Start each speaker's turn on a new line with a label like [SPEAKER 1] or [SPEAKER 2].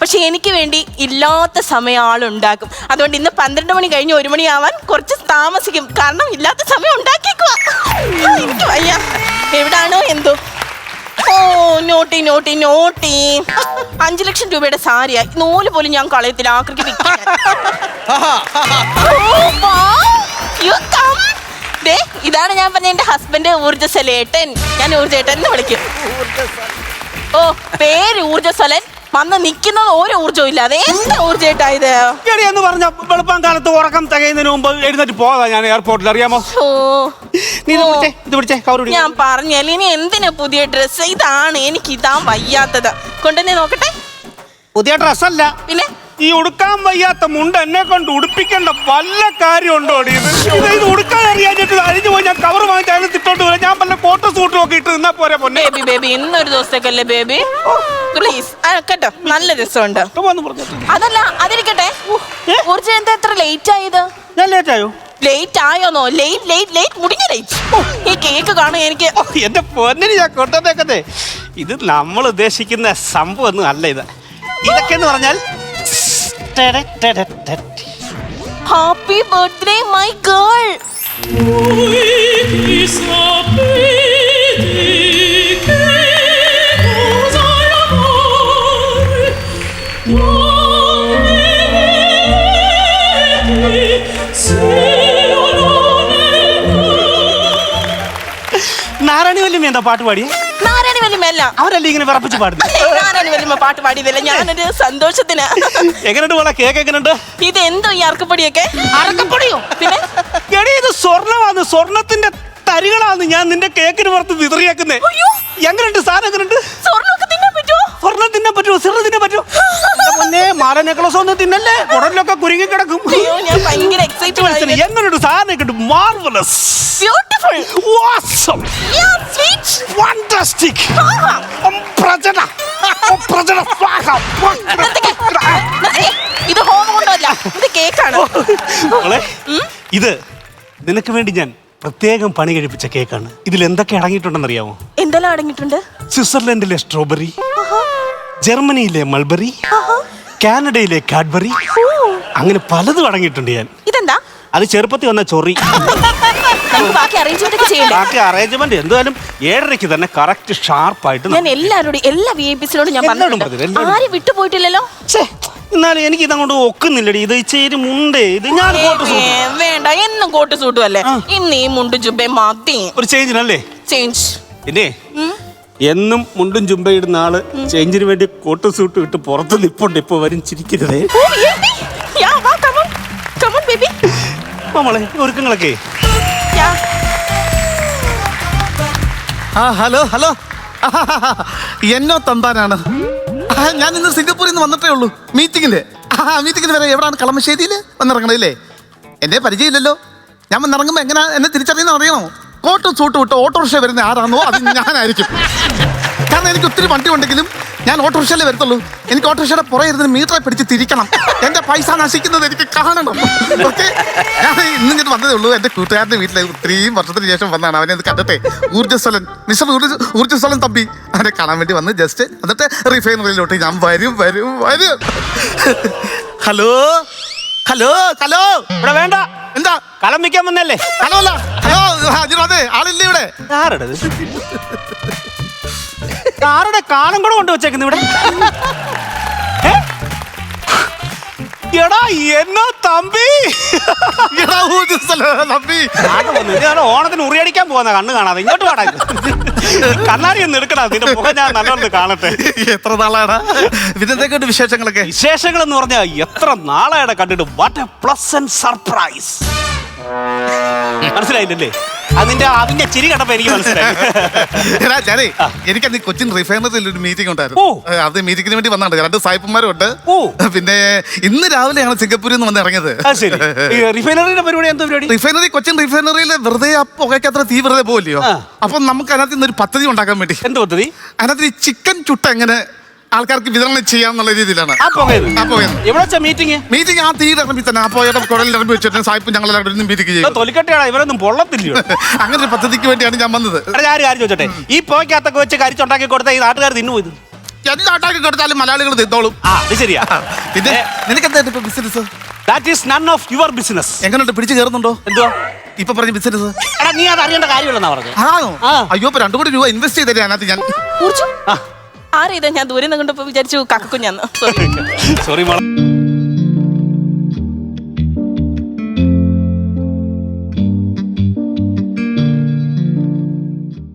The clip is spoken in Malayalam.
[SPEAKER 1] പക്ഷെ എനിക്ക് വേണ്ടി ഇല്ലാത്ത സമയം ആളുണ്ടാക്കും. അതുകൊണ്ട് ഇന്ന് 12 മണി കഴിഞ്ഞ് 1 മണിയാവാൻ കുറച്ച് താമസിക്കും. കാരണം ഇല്ലാത്ത സമയം ഉണ്ടാക്കിയേക്കുവാ. എനിക്ക് വയ്യ. എവിടാണോ എന്തോ. ഓ നോട്ടി നോട്ടി നോട്ടി. 5 ലക്ഷം രൂപയുടെ സാരിയാ. നൂല് പോലും ഞാൻ കളയത്തില്ല. ആക്രിക്ക് വിൽക്കാൻ. ഇതാണ് ഞാൻ പറഞ്ഞ എന്റെ ഹസ്ബൻഡ് ഊർജ്ജസ്വലേട്ടൻ. ഞാൻ ഊർജ്ജേട്ടൻ എന്ന് വിളിക്കും. ഓ പേര് ഊർജ്ജസ്വലൻ. വന്ന് നിക്കുന്നത് ഒരു ഊർജ്ജവും ഇല്ലാതെ എന്താ ഊർജ്ജേട്ടായത്
[SPEAKER 2] എന്ന് പറഞ്ഞ വെളുപ്പം കാലത്ത് ഉറക്കം തികയുന്നതിന് മുമ്പ് എഴുന്നേറ്റ് പോകാം ഞാൻ എയർപോർട്ടിൽ. അറിയാമോ?
[SPEAKER 1] ഞാൻ പറഞ്ഞാൽ ഇനി എന്തിനാ പുതിയ ഡ്രസ്സ്? ഇതാണ് എനിക്ക് ഇതാ വയ്യാത്തത്. കൊണ്ടുവന്നേ നോക്കട്ടെ.
[SPEAKER 2] പുതിയ ഡ്രസ്സല്ല,
[SPEAKER 1] പിന്നെ
[SPEAKER 2] ഈ ഉടുക്കാൻ വയ്യാത്ത മുണ്ട് എന്നെ കൊണ്ട് ഉടുപ്പിക്കേണ്ട വല്ല കാര്യമുണ്ടോ? ഇത് ഉടുക്കാൻ അറിയാഞ്ഞിട്ട് അഴിഞ്ഞു പോയി ഞാൻ കവർ വാങ്ങിച്ചാലും തിട്ടോട്ട് വരാം. ഞാൻ വല്ല കോട്ട് സൂട്ടും ഒക്കെ ഇട്ട് നിന്നാ പോരെ പൊന്നെ.
[SPEAKER 1] ബേബി ബേബി ഇന്നൊരു ദിവസത്തേക്കല്ലേ ബേബി, പ്ലീസ്. കേട്ടോ, നല്ല രസമുണ്ട്. അതല്ല അതിരിക്കട്ടെ. ഊർജ്ജ എന്താ എത്ര ലേറ്റ് ആയത്?
[SPEAKER 2] ഞാൻ ലേറ്റ് ആയോ?
[SPEAKER 1] ലേറ്റ് ആയോന്നോ? ലേറ്റ് മുടിഞ്ഞ ലേറ്റ്. ഈ കേക്ക് കാണാൻ എനിക്ക്
[SPEAKER 2] എന്റെ പൊന്നിന് ഞാൻ കൊണ്ടുവന്നേക്കത്തെ. ഇത് നമ്മൾ ഉദ്ദേശിക്കുന്ന സംഭവം ഒന്നും അല്ല. ഇതൊക്കെ എന്ന് പറഞ്ഞാൽ
[SPEAKER 1] happy birthday my girl.
[SPEAKER 2] Narayani വല്യമ്മ എന്താ പാട്ട് പാടി?
[SPEAKER 1] നാരായണി വല്യമ്മല്ല,
[SPEAKER 2] അവരല്ലേ ഇങ്ങനെ വിറപ്പിച്ച് പാടുന്നു.
[SPEAKER 1] നാരായണി വല്യമ്മ പാട്ട് പാടിയതല്ല, ഞാനൊരു സന്തോഷത്തിന്.
[SPEAKER 2] എങ്ങനെയുണ്ട് മോളെ കേക്ക്? എങ്ങനെയുണ്ട്?
[SPEAKER 1] ഇത് എന്തോ ഈ അറക്കപ്പൊടിയൊക്കെ? അറക്കപ്പൊടിയോ? പിന്നെ
[SPEAKER 2] എടീ ഇത് സ്വർണ്ണമാണ്, സ്വർണത്തിന്റെ തരികളാണ് ഞാൻ നിന്റെ കേക്കിന് പുറത്ത് വിതറിയേക്കുന്നേ. എങ്ങനെയുണ്ട് സാധനം? എങ്ങനെയുണ്ട്?
[SPEAKER 1] സ്വർണ്ണമൊക്കെ തിന്നാൻ പറ്റുമോ?
[SPEAKER 2] സ്വർണ്ണം തിന്നാൻ പറ്റുമോ? സ്വർണ്ണം തിന്നാൻ പറ്റുമോ? മുന്നേ മാല നെക്ലസ് ഒന്നും തിന്നല്ലേ, കുടലിലൊക്കെ കുരുങ്ങി കിടക്കും.
[SPEAKER 1] ഞാൻ ഭയങ്കര എക്സൈറ്റഡ്.
[SPEAKER 2] എങ്ങനെയുണ്ട് സാധനം? കിട്ടും marvellous,
[SPEAKER 1] beautiful,
[SPEAKER 2] awesome,
[SPEAKER 1] sweet,
[SPEAKER 2] fantastic,
[SPEAKER 1] ഇത് ഹോം കൊണ്ടല്ല, ഇത് കേക്കാണ്.
[SPEAKER 2] ഇത് നിനക്ക് വേണ്ടി ഞാൻ പ്രത്യേകം പണി കഴിപ്പിച്ച കേക്കാണ്. ഇതിൽ എന്തൊക്കെ അടങ്ങിയിട്ടുണ്ടെന്ന് അറിയാമോ?
[SPEAKER 1] എന്തെല്ലാം അടങ്ങിയിട്ടുണ്ട്?
[SPEAKER 2] സ്വിറ്റ്സർലൻഡിലെ സ്ട്രോബെറി, ജർമ്മനിയിലെ മൾബറി, കാനഡയിലെ കാഡ്ബറി, അങ്ങനെ പലതും അടങ്ങിയിട്ടുണ്ട്. ഞാൻ
[SPEAKER 1] ഇതെന്താ?
[SPEAKER 2] അത് ചെറുപ്പത്തിൽ വന്ന ചൊറി.
[SPEAKER 1] ബാക്കി
[SPEAKER 2] അറേഞ്ച്മെന്റ് എന്തായാലും 7:30 തന്നെ കറക്റ്റ് ഷാർപ്പായിട്ട്.
[SPEAKER 1] ഞാൻ എല്ലാവരോടും എല്ലാ വിഐപിസിനോടും ഞാൻ പറഞ്ഞു, ആരും വിട്ടുപോയിട്ടില്ലല്ലോ.
[SPEAKER 2] എന്നാലും എനിക്ക് ഇതങ്ങോട്ട് ഒക്കുന്നില്ലടി. ഇത് ഇച്ചേരി മുണ്ടേ. ഇത് ഞാൻ
[SPEAKER 1] വേണ്ട, എന്നും കോട്ട് സൂട്ടും അല്ലേ. ഇന്ന് ഈ മുണ്ടും ജുബയും മതി.
[SPEAKER 2] ഒരു ചേഞ്ചിനല്ലേ?
[SPEAKER 1] ചേഞ്ച്
[SPEAKER 2] പിന്നെ എന്നും മുണ്ടും ജുബയിടുന്ന ആള് ചേഞ്ചിന് വേണ്ടി കോട്ട് സൂട്ട് ഇട്ട് പുറത്ത് നിപ്പുണ്ട്. ഇപ്പൊ വരും ചിരിക്കരുതേ മോളെ. ഒരുക്കങ്ങളൊക്കെ
[SPEAKER 3] ഹലോ ഹലോ, എന്നോ തമ്പാനാണ്. ഞാൻ ഇന്ന് സിംഗപ്പൂരിൽ നിന്ന് വന്നിട്ടേ ഉള്ളൂ. മീറ്റിങ്ങിന് വരെ. എവിടെയാണ്? കളമശ്ശേരിയിൽ വന്നിറങ്ങണല്ലേ? എന്നെ പരിചയമില്ലല്ലോ. ഞാൻ വന്നിറങ്ങുമ്പോൾ എങ്ങനെ എന്നെ തിരിച്ചറിയുന്ന അറിയണോ? കോട്ടും സൂട്ടും വിട്ട് ഓട്ടോറിക്ഷ വരുന്ന ആരാണോ അത് ഞാനായിരിക്കും. കാരണം എനിക്ക് ഒത്തിരി വണ്ടി ഉണ്ടെങ്കിലും ഞാൻ ഓട്ടോറിക്ഷയിലേ വരത്തുള്ളൂ. എനിക്ക് ഓട്ടോറിക്ഷയുടെ പുറകെ ഇരുന്ന് മീറ്ററെ പിടിച്ച് തിരിക്കണം. എൻ്റെ പൈസ നശിക്കുന്നത് എനിക്ക് കാണണം. ഓക്കെ, ഞാൻ ഇന്ന് ഞാൻ വന്നതേ ഉള്ളൂ. എൻ്റെ കൂട്ടുകാരൻ്റെ വീട്ടിൽ ഇത്രയും വർഷത്തിന് ശേഷം വന്നാണ്. അവനെ ഇത് കണ്ടിട്ടെ. ഊർജ്ജസ്വലൻ, മിസ്റ്റർ ഊർജ്ജസ്വലൻ തമ്പി, അവനെ കാണാൻ വേണ്ടി വന്ന് ജസ്റ്റ്. എന്നിട്ട് റിഫൈനറിയിലോട്ട് ഞാൻ വരും. Hello hello hello.
[SPEAKER 2] ഇവിടെ വേണ്ട.
[SPEAKER 3] എന്താ
[SPEAKER 2] കലം വയ്ക്കാൻ വന്നല്ലേ?
[SPEAKER 3] ഹലോ അല്ല, ഹലോ അതെ, ആളില്ലേ ഇവിടെ?
[SPEAKER 2] ആരുടെ കാലം കൂടെ കൊണ്ട് വെച്ചേക്കുന്നു ഇവിടെ? എടാ എന്നോ തമ്പി, ഓണത്തിന് ഉറിയടിക്കാൻ പോകുന്ന കണ്ണ് കാണാതെ ഇങ്ങോട്ട് പാടാ. കണ്ണാടി ഒന്ന് എടുക്കടാ, നിന്റെ മുഖം ഞാൻ നല്ലോണം കാണട്ടെ.
[SPEAKER 3] എത്ര നാളാണ്? ഇതിനെന്തൊക്കെയുണ്ട് വിശേഷങ്ങളൊക്കെ?
[SPEAKER 2] വിശേഷങ്ങൾ എന്ന് പറഞ്ഞാൽ എത്ര നാളായിട്ട് കണ്ടിട്ട്. What A pleasant surprise. മനസ്സിലായില്ലേ? അതിന്റെ ചിരി കണ്ടപ്പോ എനിക്ക് മനസ്സിലായി.
[SPEAKER 3] എനിക്കന്ന് കൊച്ചിൻ റിഫൈനറിയിൽ ഒരു മീറ്റിംഗ് ഉണ്ടായിരുന്നു. അത് മീറ്റിംഗിന് വേണ്ടി വന്നാണ്. 2 സായിപ്പന്മാരും ഉണ്ട്. പിന്നെ ഇന്ന് രാവിലെയാണ് സിംഗപ്പൂരിൽ നിന്ന് വന്ന് ഇറങ്ങിയത്.
[SPEAKER 2] റിഫൈനറിയുടെ പരിപാടി എന്താ പരിപാടി?
[SPEAKER 3] റിഫൈനറി, കൊച്ചിൻ റിഫൈനറിയിൽ വെറുതെ പുകയ്ക്കത്ര തീ വെറുതെ പോവില്ലയോ? അപ്പൊ നമുക്ക് അതിനകത്ത് ഇന്നൊരു പദ്ധതി ഉണ്ടാക്കാൻ വേണ്ടി.
[SPEAKER 2] എന്ത് പദ്ധതി?
[SPEAKER 3] അതിനകത്ത് ഈ ചിക്കൻ ചുട്ട എങ്ങനെ ആൾക്കാർക്ക് വിതരണം ചെയ്യാന്നുള്ള രീതിയിലാണ് മീറ്റിംഗ്. ആ തീരമ്പി തന്നെ ആ പോയുടെ കുടലിറമ്പി വെച്ചിട്ട് സായിപ്പ് ഞങ്ങളെല്ലാവരും മീറ്റിംഗ് ചെയ്യും.
[SPEAKER 2] തൊലിക്കട്ടെയാണ്, ഇവരൊന്നും പൊള്ളത്തില്ല.
[SPEAKER 3] അങ്ങനെ ഒരു പദ്ധതിക്ക് വേണ്ടിയാണ് ഞാൻ വന്നത്.
[SPEAKER 2] ഈ പോയ്ക്കകത്തൊക്കെ വെച്ച് കരിച്ചുണ്ടാക്കി കൊടുത്ത ഈ നാട്ടുകാർ തിന്നുപോയത്.
[SPEAKER 3] എന്താണ്ടാക്കി കൊടുത്താലും മലയാളികൾ തിന്നോളും.
[SPEAKER 2] ആ അത് ശരിയാ.
[SPEAKER 3] പിന്നെ നിനക്ക് എന്താ ഇപ്പൊ business?
[SPEAKER 2] That is none of your business.
[SPEAKER 3] എങ്ങനെയുണ്ട്, പിടിച്ചു കയറുന്നുണ്ടോ?
[SPEAKER 2] എന്തോ
[SPEAKER 3] ഇപ്പൊ പറഞ്ഞ ബിസിനസ്
[SPEAKER 2] എടാ നീ അത് അറിയേണ്ട കാര്യമില്ലെന്നാ പറഞ്ഞു.
[SPEAKER 3] ആണോ?
[SPEAKER 2] ആ.
[SPEAKER 3] അയ്യോ, ഇപ്പൊ 2 കോടി രൂപ ഇൻവെസ്റ്റ് ചെയ്തേ അതിനകത്ത് ഞാൻ.
[SPEAKER 1] ആരെയ്താ? ഞാൻ ദൂരെ നിന്ന് കണ്ടപ്പോ വിചാരിച്ചു കക്കുഞ്ഞാന്ന്.
[SPEAKER 2] സോറി മോളെ.